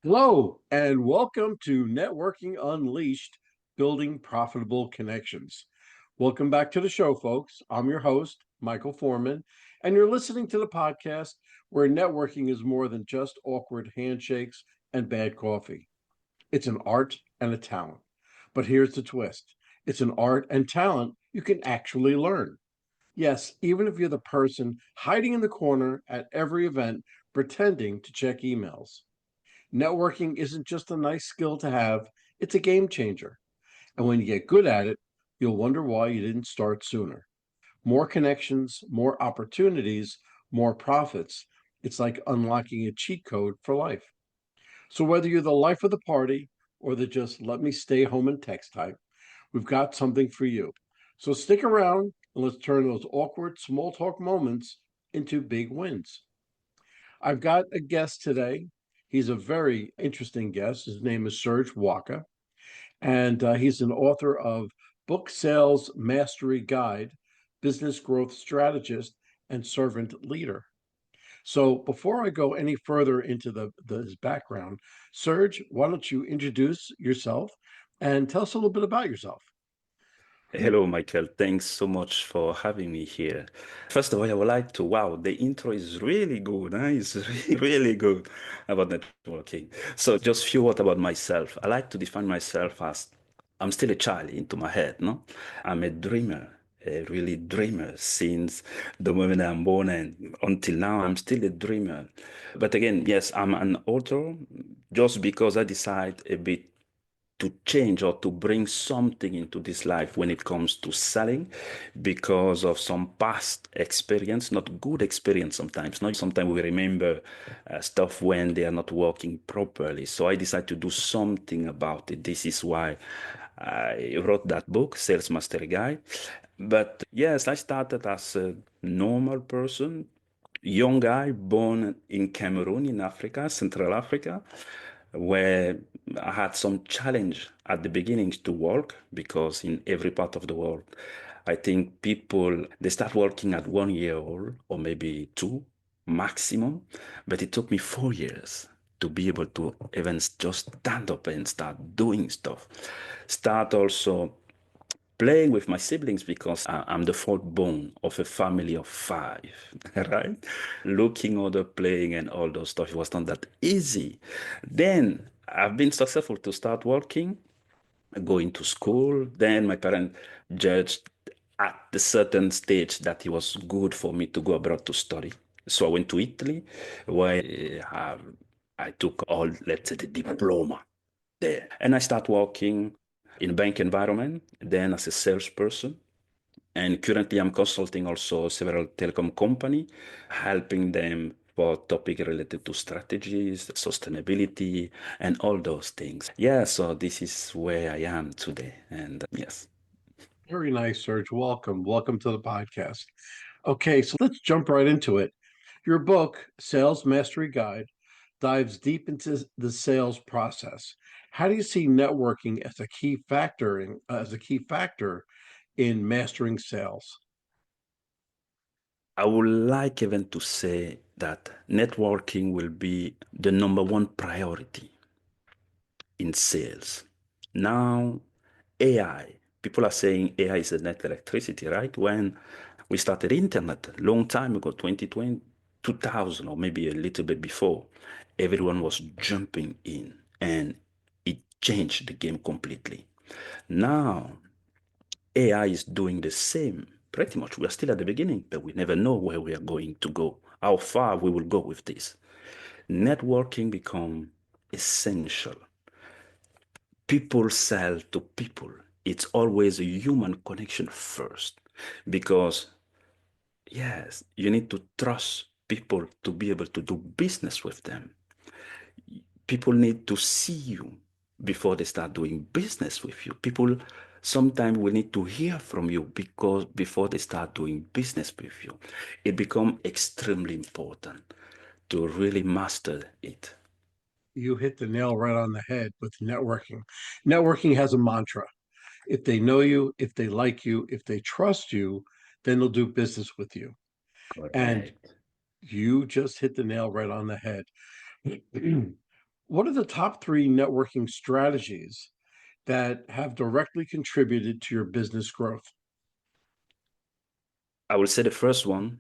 Hello, and welcome to Networking Unleashed, Building Profitable Connections. Welcome back to the show, folks. I'm your host, Michael Forman, and you're listening to the podcast where networking is more than just awkward handshakes and bad coffee. It's an art and a talent. But here's the twist: it's an art and talent you can actually learn. Yes, even if you're the person hiding in the corner at every event pretending to check emails. Networking isn't just a nice skill to have, it's a game changer. And when you get good at it, you'll wonder why you didn't start sooner. More connections, more opportunities, more profits. It's like unlocking a cheat code for life. So, whether you're the life of the party or the just let me stay home and text type, we've got something for you. So, stick around and let's turn those awkward small talk moments into big wins. I've got a guest today. He's a very interesting guest. His name is Serge Wacka, and he's an author of Book Sales Mastery Guide, Business Growth Strategist, and Servant Leader. So before I go any further into his background, Serge, why don't you introduce yourself and tell us a little bit about yourself? Hello, Michael. Thanks so much for having me here. First of all, I would like to, wow, the intro is really good. Huh? It's really good about networking. So just few words about myself. I like to define myself as I'm still a child into my head, no? I'm a dreamer, a really dreamer since the moment I'm born and until now, I'm still a dreamer. But again, yes, I'm an author just because I decide a bit to change or to bring something into this life when it comes to selling because of some past experience, not good experience sometimes. Not sometimes we remember stuff when they are not working properly. So I decided to do something about it. This is why I wrote that book, Sales Mastery Guide. But yes, I started as a normal person, young guy born in Cameroon, in Africa, Central Africa, where I had some challenge at the beginnings to work because in every part of the world, I think people they start working at 1 year old or maybe two maximum, but it took me 4 years to be able to even just stand up and start doing stuff. Start also playing with my siblings because I'm the fourth born of a family of five, right? Looking other playing and all those stuff, it was not that easy. Then I've been successful to start working, going to school. Then my parents judged at a certain stage that it was good for me to go abroad to study. So I went to Italy, where I took all, let's say, the diploma there. And I start working in a bank environment, then as a salesperson. And currently I'm consulting also several telecom company, helping them for topic related to strategies, sustainability, and all those things. Yeah, so this is where I am today. And yes. Very nice, Serge. Welcome. Welcome to the podcast. Okay, so let's jump right into it. Your book, Sales Mastery Guide, dives deep into the sales process. How do you see networking as a key factor in mastering sales? I would like even to say that networking will be the number one priority in sales. Now, AI, people are saying AI is the net electricity, right? When we started internet a long time ago, 2020, 2000, or maybe a little bit before, everyone was jumping in and it changed the game completely. Now, AI is doing the same. Pretty much, we are still at the beginning, but we never know where we are going to go, how far we will go with this. Networking become essential. People sell to people. It's always a human connection first because, yes, you need to trust people to be able to do business with them. People need to see you before they start doing business with you. People sometimes will need to hear from you because before they start doing business with you. It becomes extremely important to really master it. You hit the nail right on the head with networking. Networking has a mantra. If they know you, if they like you, if they trust you, then they'll do business with you. And Correct. you just hit the nail right on the head. What are the top three networking strategies that have directly contributed to your business growth? I will say the first one,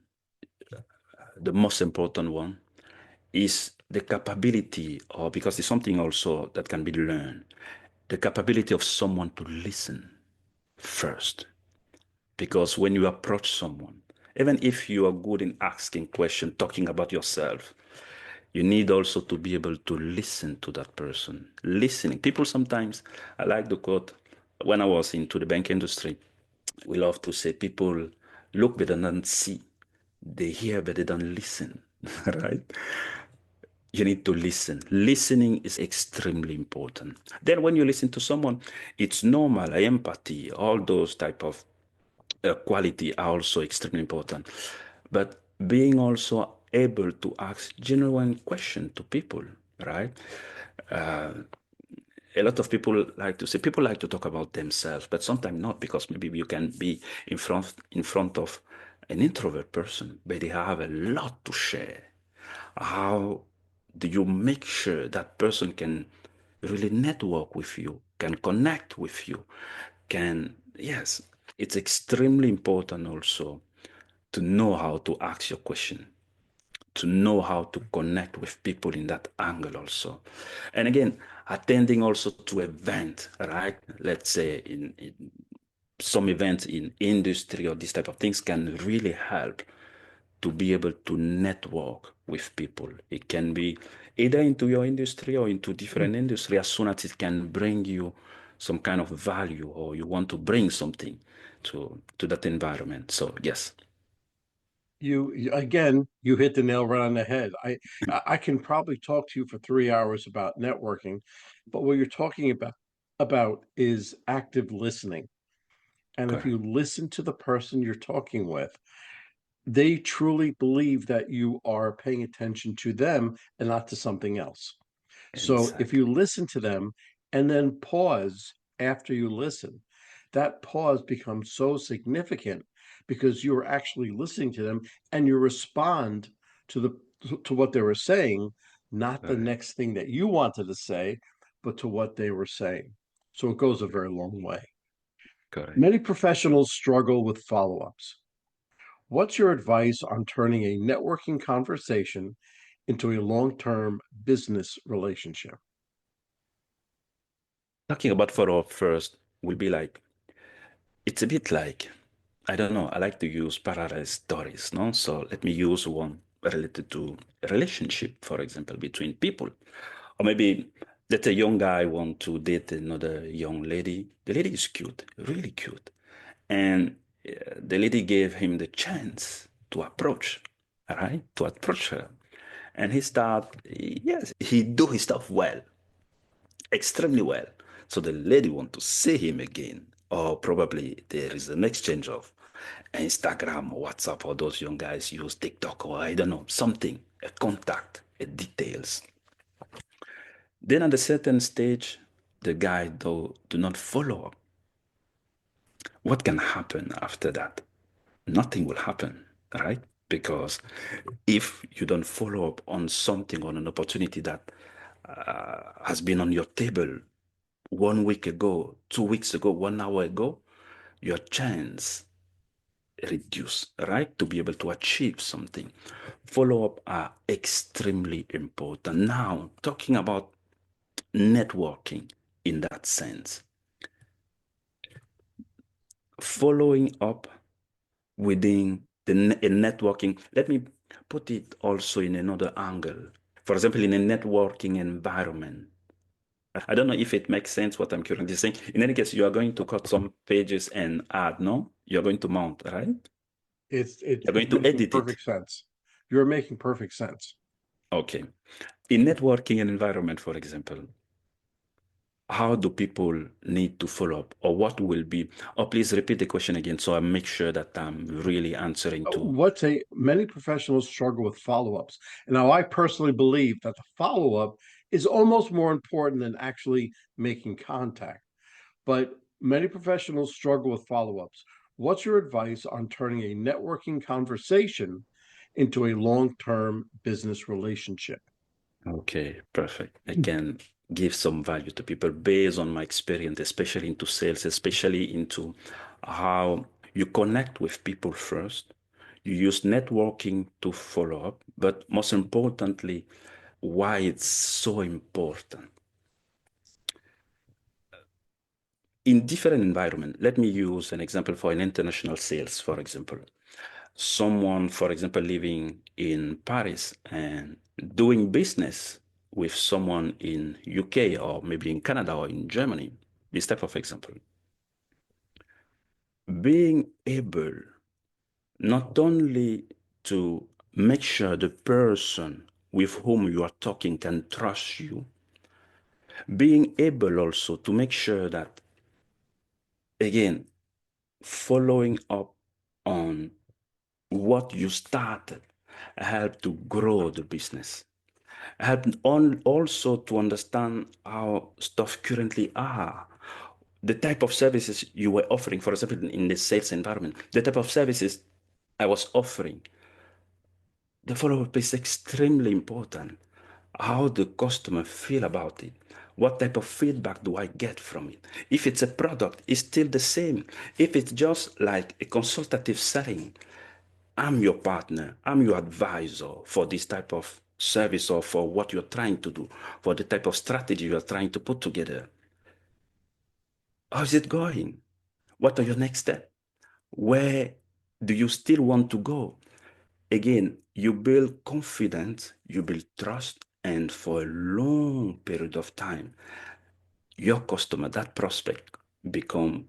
the most important one, is the capability, or because it's something also that can be learned, the capability of someone to listen first. Because when you approach someone, even if you are good in asking questions, talking about yourself, you need also to be able to listen to that person. Listening. People sometimes, I like the quote, when I was into the bank industry, we love to say people look but they don't see. They hear but they don't listen, right? You need to listen. Listening is extremely important. Then when you listen to someone, it's normal, empathy, all those type of quality are also extremely important. But being also able to ask genuine questions to people, right? Uh, a lot of people like to talk about themselves, but sometimes not, because maybe you can be in front of an introvert person, but they have a lot to share. How do you make sure that person can really network with you, can connect with you, can, yes, it's extremely important also to know how to ask your question, to know how to connect with people in that angle also. And again, attending also to event, right? Let's say in some events in industry or this type of things can really help to be able to network with people. It can be either into your industry or into Mm. different industry, as soon as it can bring you some kind of value, or you want to bring something to that environment. So yes. Again, you hit the nail right on the head. I can probably talk to you for 3 hours about networking, but what you're talking about is active listening. And if you Correct. listen to the person you're talking with, they truly believe that you are paying attention to them and not to something else. So if Exactly. you listen to them and then pause after you listen, that pause becomes so significant because you're actually listening to them and you respond to to what they were saying, not the Correct. next thing that you wanted to say, but to what they were saying. So it goes a very long way. Correct. Many professionals struggle with follow-ups. What's your advice on turning a networking conversation into a long-term business relationship? Talking about follow-up first will be like, it's a bit like, I don't know, I like to use parallel stories, no? So let me use one related to a relationship, for example, between people. Or maybe that a young guy want to date another young lady. The lady is cute, really cute. And the lady gave him the chance to approach, all right? To approach her. And he start, yes, he do his stuff well, extremely well. So the lady want to see him again, or probably there is an exchange of Instagram or WhatsApp, or those young guys use TikTok, or I don't know, something, a contact, a details. Then at a certain stage, the guy do not follow up. What can happen after that? Nothing will happen, right? Because if you don't follow up on something, on an opportunity that has been on your table 1 week ago, 2 weeks ago, 1 hour ago, your chance reduce, right? To be able to achieve something. Follow up are extremely important. Now, talking about networking in that sense, following up within networking, let me put it also in another angle. For example, in a networking environment, I don't know if it makes sense what I'm currently saying. In any case, you are going to cut some pages and add, no? You're going to mount, right? It's You're going to making edit it. perfect sense. You're making perfect sense. Okay. In networking environment, for example, how do people need to follow up, or what will be, or please repeat the question again so I make sure that I'm really answering to. What's a Many professionals struggle with follow-ups. Now, I personally believe that the follow-up is almost more important than actually making contact, but many professionals struggle with follow-ups. What's your advice on turning a networking conversation into a long-term business relationship? Okay, perfect. I can give some value to people based on my experience, especially into sales, especially into how you connect with people first. You use networking to follow up, but most importantly, why it's so important. In different environment, let me use an example for an international sales, for example. Someone, for example, living in Paris and doing business with someone in UK or maybe in Canada or in Germany, this type of example. Being able not only to make sure the person with whom you are talking can trust you, being able also to make sure that, again, following up on what you started help to grow the business, help on also to understand how stuff currently are, the type of services you were offering, for example, in the sales environment, the type of services I was offering. The follow-up is extremely important. How the customer feel about it. What type of feedback do I get from it? If it's a product, it's still the same. If it's just like a consultative setting, I'm your partner, I'm your advisor for this type of service or for what you're trying to do, for the type of strategy you're trying to put together. How's it going? What are your next steps? Where do you still want to go? Again, you build confidence, you build trust, and for a long period of time, your customer, that prospect, become,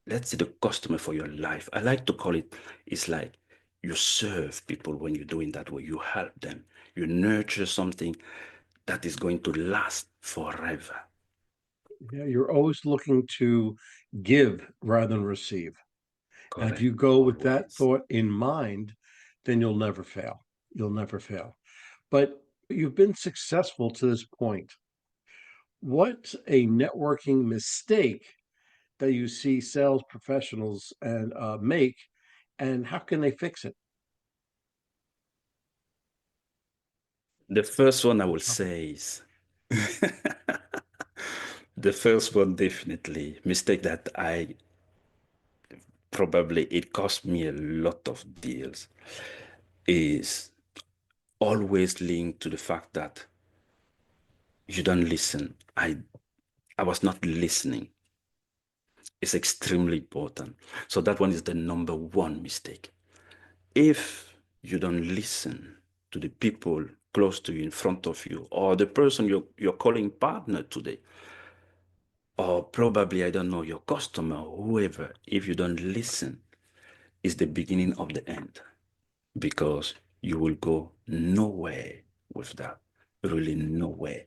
let's say, the customer for your life. I like to call it, it's like you serve people when you're doing that way. You help them. You nurture something that is going to last forever. Yeah, you're always looking to give rather than receive. And if Correct. you go with that Always. thought in mind, then you'll never fail. You'll never fail. But you've been successful to this point. What's a networking mistake that you see sales professionals and make, and how can they fix it? The first one I will say is the first one, definitely mistake that I probably it cost me a lot of deals, is always linked to the fact that you don't listen. I was not listening. It's extremely important. So that one is the number one mistake. If you don't listen to the people close to you, in front of you, or the person you're calling partner today, or probably, I don't know, your customer, whoever, if you don't listen, it's the beginning of the end, because you will go nowhere with that, really nowhere.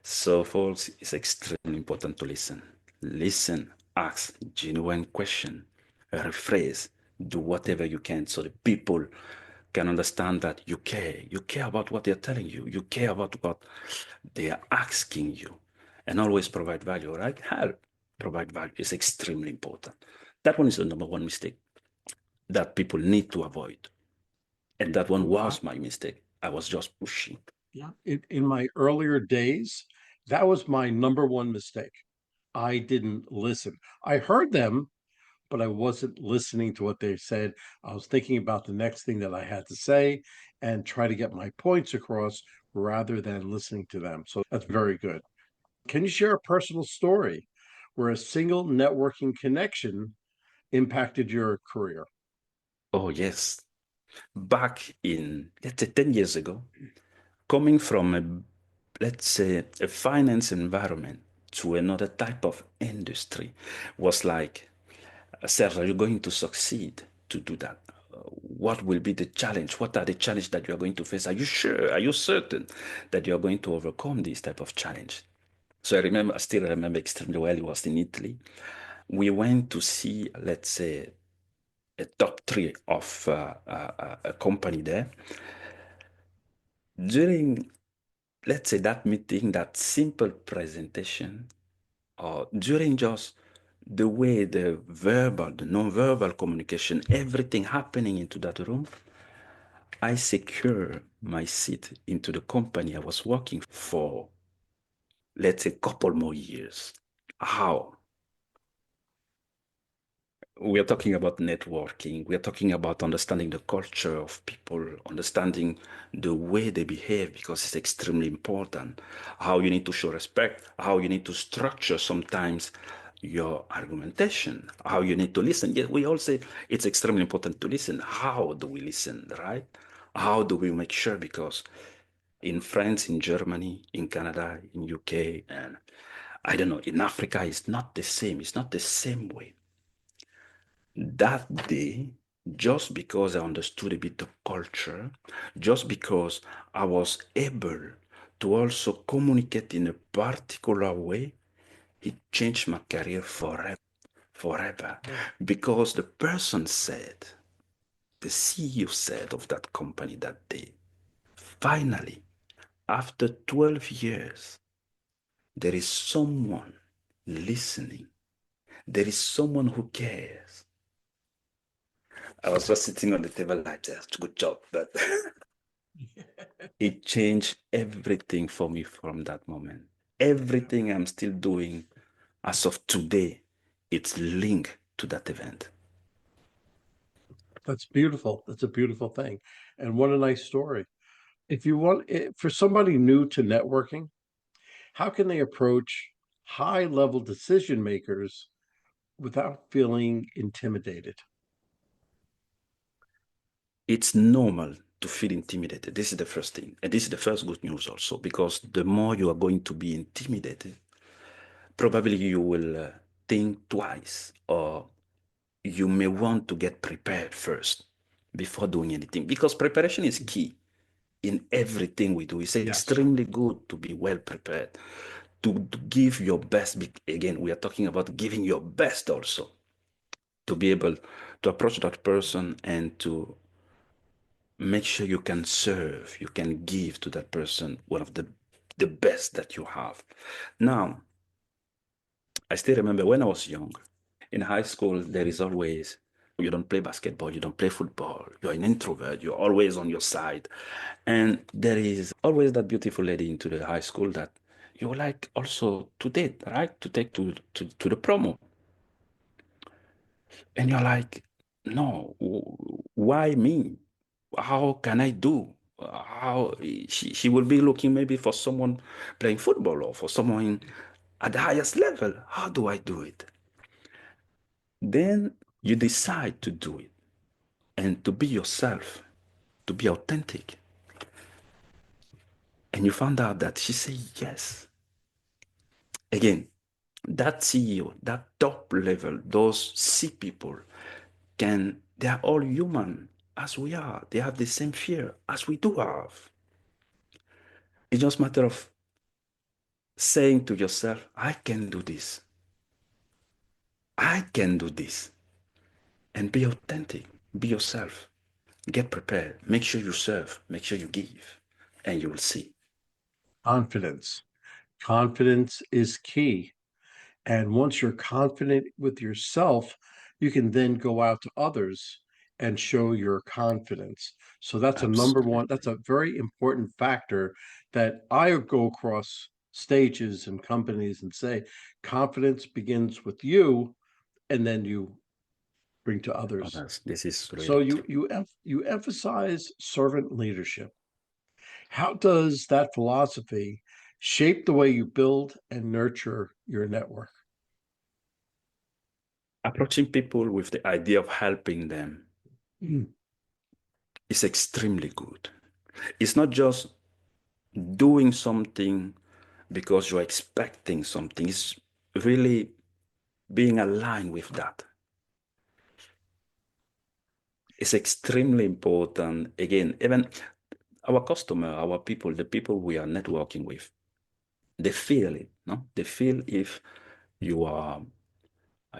So, folks, it's extremely important to listen. Listen, ask genuine question, rephrase, do whatever you can so the people can understand that you care. You care about what they're telling you. You care about what they are asking you. And always provide value, right? Help. Provide value is extremely important. That one is the number one mistake that people need to avoid. And that one I, was my mistake. I was just pushing. yeah, in my earlier days, that was my number one mistake. I didn't listen. I heard them, but I wasn't listening to what they said. I was thinking about the next thing that I had to say and try to get my points across rather than listening to them. So that's very good. Can you share a personal story where a single networking connection impacted your career? Oh, yes. Back in, let's say, 10 years ago, coming from let's say, a finance environment to another type of industry was like, Serge, are you going to succeed to do that? What will be the challenge? What are the challenges that you are going to face? Are you sure? Are you certain that you are going to overcome this type of challenge? So I still remember extremely well, it was in Italy. We went to see, let's say, a top three of a company there. During, let's say, that meeting, that simple presentation, or during just the way the verbal, the non-verbal communication, everything happening into that room, I secure my seat into the company I was working for, let's say, a couple more years. How? We are talking about networking. We are talking about understanding the culture of people, understanding the way they behave, because it's extremely important. How you need to show respect, how you need to structure sometimes your argumentation, how you need to listen. Yes, we all say it's extremely important to listen. How do we listen, right? How do we make sure? Because in France, in Germany, in Canada, in UK, and I don't know, in Africa, it's not the same. It's not the same way. That day, just because I understood a bit the culture, just because I was able to also communicate in a particular way, it changed my career forever, forever. Yeah. Because the person said, the CEO said of that company that day, finally, after 12 years, there is someone listening. There is someone who cares. I was just sitting on the table like that. Good job. But it changed everything for me from that moment. Everything I'm still doing as of today, it's linked to that event. That's beautiful. That's a beautiful thing. And what a nice story. If you want, for somebody new to networking, how can they approach high level decision makers without feeling intimidated? It's normal to feel intimidated. This is the first thing. And this is the first good news also, because the more you are going to be intimidated, probably you will think twice, or you may want to get prepared first before doing anything, because preparation is key in everything we do. It's Yes, extremely good to be well prepared, to give your best. Again, we are talking about giving your best also, to be able to approach that person and to make sure you can serve, you can give to that person one of the best that you have. Now, I still remember when I was young, in high school, there is always, you don't play basketball, you don't play football, you're an introvert, you're always on your side. And there is always that beautiful lady into the high school that you like also to date, right? To take to the promo. And you're like, no, why me? How can I do? How she will be looking maybe for someone playing football or for someone at the highest level. How do I do it? Then you decide to do it and to be yourself, to be authentic. And you found out that she said yes. Again, that CEO, that top level, those C people they are all human as we are. They have the same fear as we do have. It's just a matter of saying to yourself, I can do this. I can do this. And be authentic. Be yourself. Get prepared. Make sure you serve. Make sure you give. And you will see. confidence. Confidence is key. And once you're confident with yourself, you can then go out to others and show your confidence. So that's a number one, that's Absolutely. a very important factor that I go across stages and companies and say confidence begins with you and then you bring to others. Others, this is So really true. you emphasize servant leadership. How does that philosophy shape the way you build and nurture your network? Approaching people with the idea of helping them Mm. is extremely good. It's not just doing something because you're expecting something. It's really being aligned with that. It's extremely important. Again, even our customer, our people, the people we are networking with, they feel it. No, they feel if you are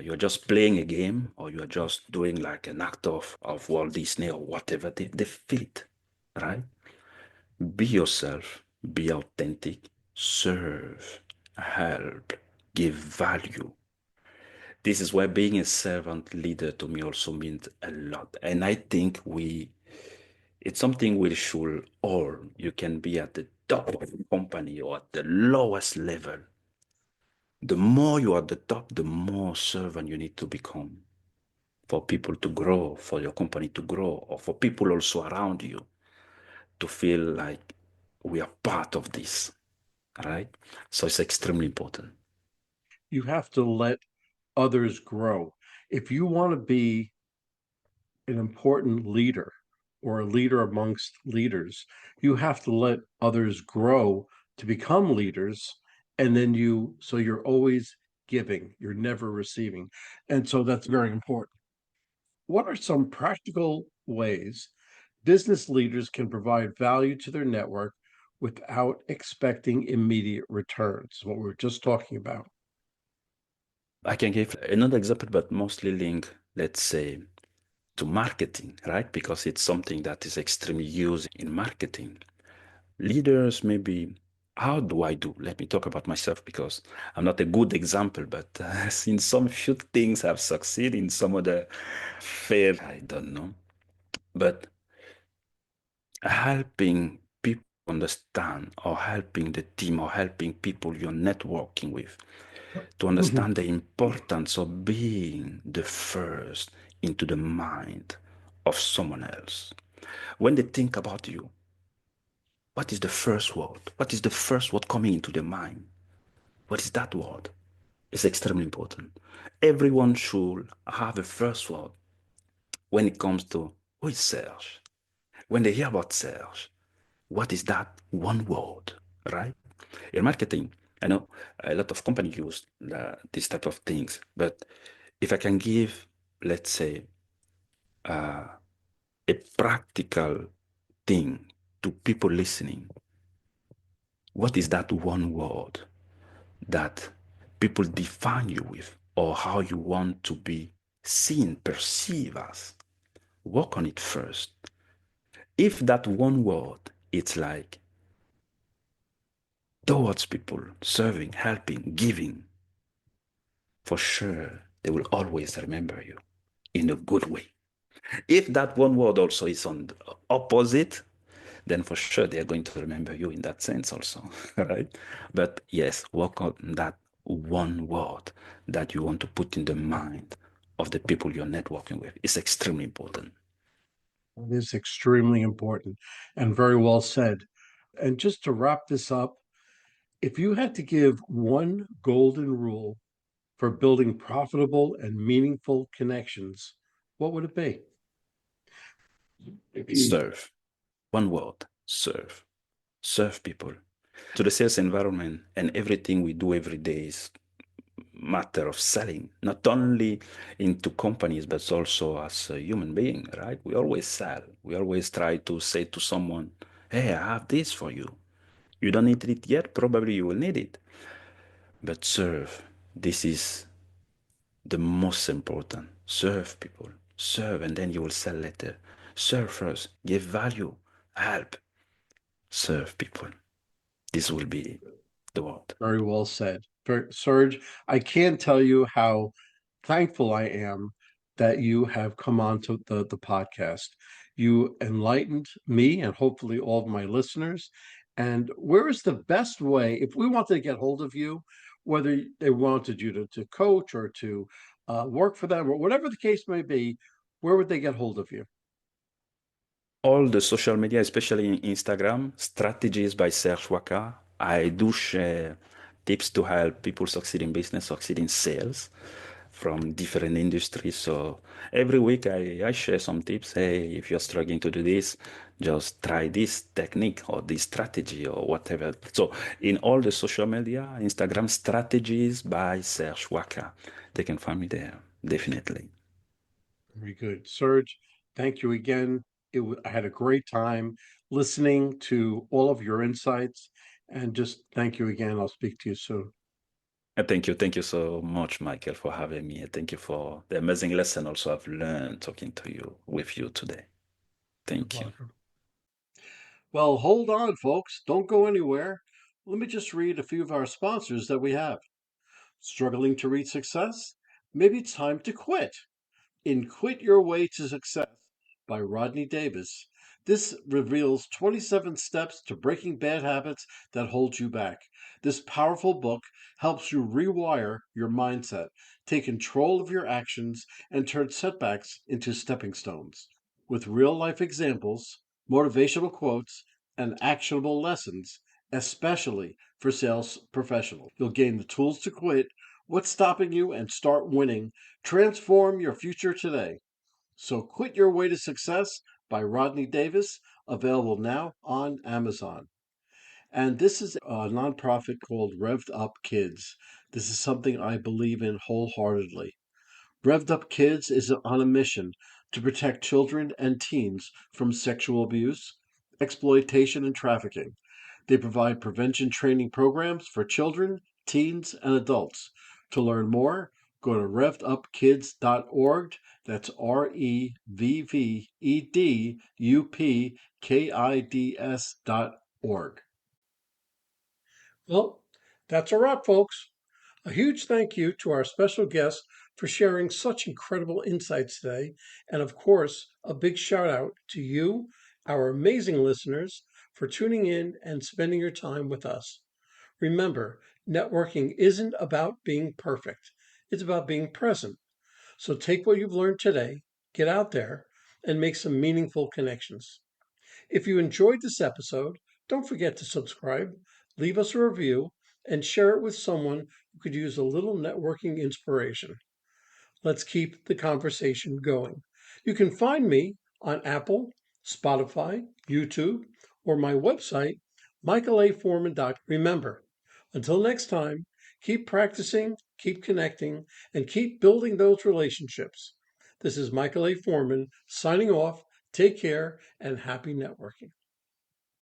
you're just playing a game or you're just doing like an act of Walt Disney or whatever. They feel it, right? Be yourself, be authentic, serve, help, give value. This is why being a servant leader to me also means a lot. And I think It's something we should all. You can be at the top of a company or at the lowest level. The more you are at the top, the more servant you need to become for people to grow, for your company to grow, or for people also around you to feel like we are part of this, right? So it's extremely important. You have to let others grow. If you want to be an important leader or a leader amongst leaders, you have to let others grow to become leaders. And then so you're always giving, you're never receiving. And so that's very important. What are some practical ways business leaders can provide value to their network without expecting immediate returns? What we were just talking about. I can give another example, but mostly linked, let's say, to marketing, right? Because it's something that is extremely used in marketing. Leaders, maybe, how do I do? Let me talk about myself because I'm not a good example, but in some few things I've succeeded, in some other fail, I don't know. But helping people understand or helping the team or helping people you're networking with to understand the importance of being the first into the mind of someone else. When they think about you, what is the first word? What is the first word coming into the mind? What is that word? It's extremely important. Everyone should have a first word when it comes to who is Serge. When they hear about Serge, what is that one word, right? In marketing, I know a lot of companies use this type of things, but if I can give, let's say, uh, a practical thing to people listening, what is that one word that people define you with, or how you want to be seen, perceived as? Work on it first. If that one word, it's like towards people, serving, helping, giving, for sure they will always remember you in a good way. If that one word also is on the opposite, then for sure they are going to remember you in that sense also, right? But yes, work on that one word that you want to put in the mind of the people you're networking with. It's extremely important. It is extremely important and very well said. And just to wrap this up, if you had to give one golden rule for building profitable and meaningful connections, what would it be? Serve. One word, serve. Serve people. To the sales environment and everything we do every day is matter of selling, not only into companies, but also as a human being, right? We always sell. We always try to say to someone, hey, I have this for you. You don't need it yet, probably you will need it. But serve. This is the most important. Serve people. Serve, and then you will sell later. Serve first. Give value. Help. Serve people. This will be the word. Very well said. Serge, I can't tell you how thankful I am that you have come on to the podcast. You enlightened me and hopefully all of my listeners. And where is the best way, if we wanted to get hold of you, whether they wanted you to coach or to work for them or whatever the case may be, where would they get hold of you? All the social media, especially in Instagram, Strategies by Serge Wacka. I do share tips to help people succeed in business, succeed in sales from different industries. So every week I share some tips. Hey, if you're struggling to do this, just try this technique or this strategy or whatever. So in all the social media, Instagram, Strategies by Serge Wacka. They can find me there, definitely. Very good. Serge, thank you again. I had a great time listening to all of your insights and just thank you again. I'll speak to you soon. Thank you. Thank you so much, Michael, for having me. And thank you for the amazing lesson also I've learned talking to you with you today. You're Thank you. welcome. Well, hold on, folks. Don't go anywhere. Let me just read a few of our sponsors that we have. Struggling to reach success? Maybe it's time to quit. In Quit Your Way to Success by Rodney Davis, This reveals 27 steps to breaking bad habits that hold you back. This powerful book helps you rewire your mindset, take control of your actions, and turn setbacks into stepping stones. With real life examples, motivational quotes, and actionable lessons, especially for sales professionals, you'll gain the tools to quit, what's stopping you, and start winning. Transform your future today. So Quit Your Way to Success by Rodney Davis, available now on Amazon. And this is a nonprofit called Revved Up Kids. This is something I believe in wholeheartedly. Revved Up Kids is on a mission to protect children and teens from sexual abuse, exploitation, and trafficking. They provide prevention training programs for children, teens, and adults. To learn more, go to revvedupkids.org. That's REVVEDUPKIDS.org. Well, that's a wrap, folks. A huge thank you to our special guest for sharing such incredible insights today. And of course, a big shout out to you, our amazing listeners, for tuning in and spending your time with us. Remember, networking isn't about being perfect, it's about being present. So take what you've learned today, get out there, and make some meaningful connections. If you enjoyed this episode, don't forget to subscribe, leave us a review, and share it with someone who could use a little networking inspiration. Let's keep the conversation going. You can find me on Apple, Spotify, YouTube, or my website, michaelaforman.com. Remember, until next time, keep practicing, keep connecting, and keep building those relationships. This is Michael A. Forman signing off. Take care and happy networking.